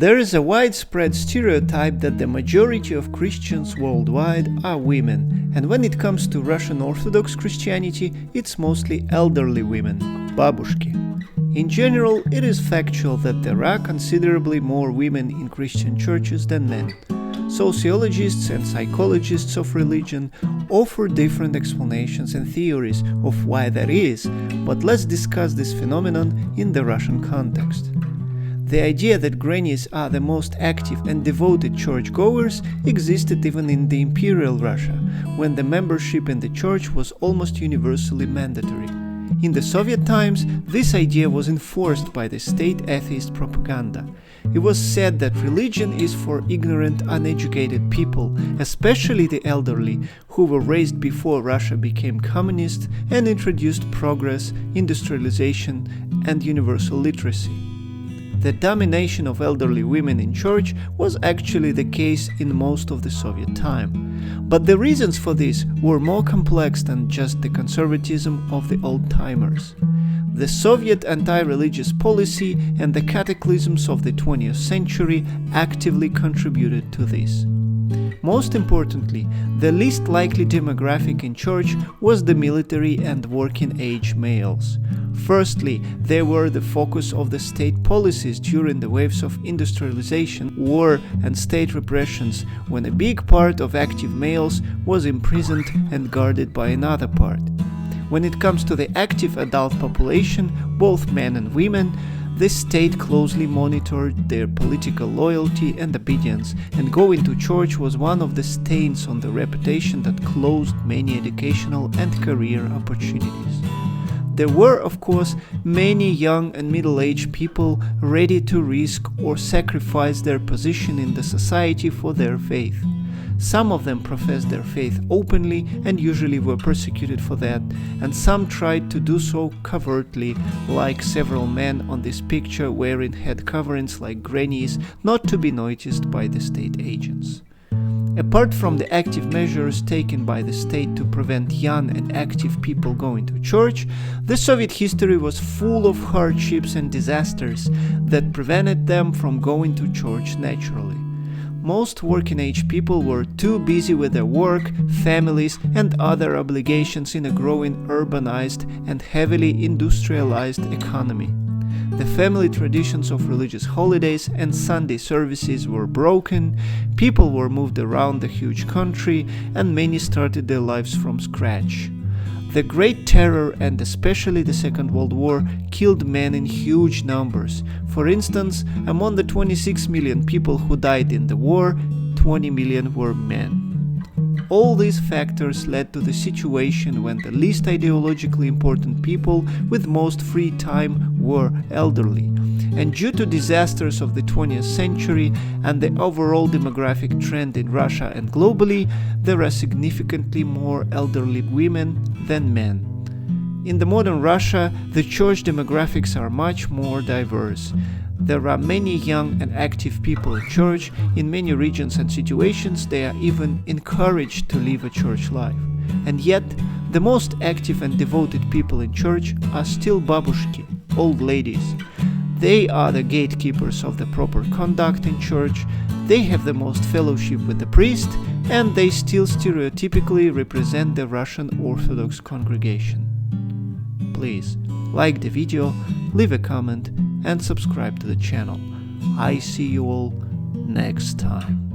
There is a widespread stereotype that the majority of Christians worldwide are women, and when it comes to Russian Orthodox Christianity, it's mostly elderly women, babushki. In general, it is factual that there are considerably more women in Christian churches than men. Sociologists and psychologists of religion offer different explanations and theories of why that is, but let's discuss this phenomenon in the Russian context. The idea that grannies are the most active and devoted churchgoers existed even in the Imperial Russia, when the membership in the church was almost universally mandatory. In the Soviet times, this idea was enforced by the state atheist propaganda. It was said that religion is for ignorant, uneducated people, especially the elderly, who were raised before Russia became communist and introduced progress, industrialization, and universal literacy. The domination of elderly women in church was actually the case in most of the Soviet time. But the reasons for this were more complex than just the conservatism of the old-timers. The Soviet anti-religious policy and the cataclysms of the 20th century actively contributed to this. Most importantly, the least likely demographic in church was the military and working-age males. Firstly, they were the focus of the state policies during the waves of industrialization, war, and state repressions, when a big part of active males was imprisoned and guarded by another part. When it comes to the active adult population, both men and women, the state closely monitored their political loyalty and obedience, and going to church was one of the stains on the reputation that closed many educational and career opportunities. There were, of course, many young and middle-aged people ready to risk or sacrifice their position in the society for their faith. Some of them professed their faith openly and usually were persecuted for that, and some tried to do so covertly, like several men on this picture wearing head coverings like grannies, not to be noticed by the state agents. Apart from the active measures taken by the state to prevent young and active people going to church, the Soviet history was full of hardships and disasters that prevented them from going to church naturally. Most working-age people were too busy with their work, families, and other obligations in a growing urbanized and heavily industrialized economy. The family traditions of religious holidays and Sunday services were broken, people were moved around the huge country, and many started their lives from scratch. The Great Terror and especially the Second World War killed men in huge numbers. For instance, among the 26 million people who died in the war, 20 million were men. All these factors led to the situation when the least ideologically important people with most free time were elderly. And due to disasters of the 20th century and the overall demographic trend in Russia and globally, there are significantly more elderly women than men. In the modern Russia, the church demographics are much more diverse. There are many young and active people in church. In many regions and situations, they are even encouraged to live a church life. And yet, the most active and devoted people in church are still babushki, old ladies. They are the gatekeepers of the proper conduct in church, they have the most fellowship with the priest, and they still stereotypically represent the Russian Orthodox congregation. Please like the video, leave a comment, and subscribe to the channel. I see you all next time.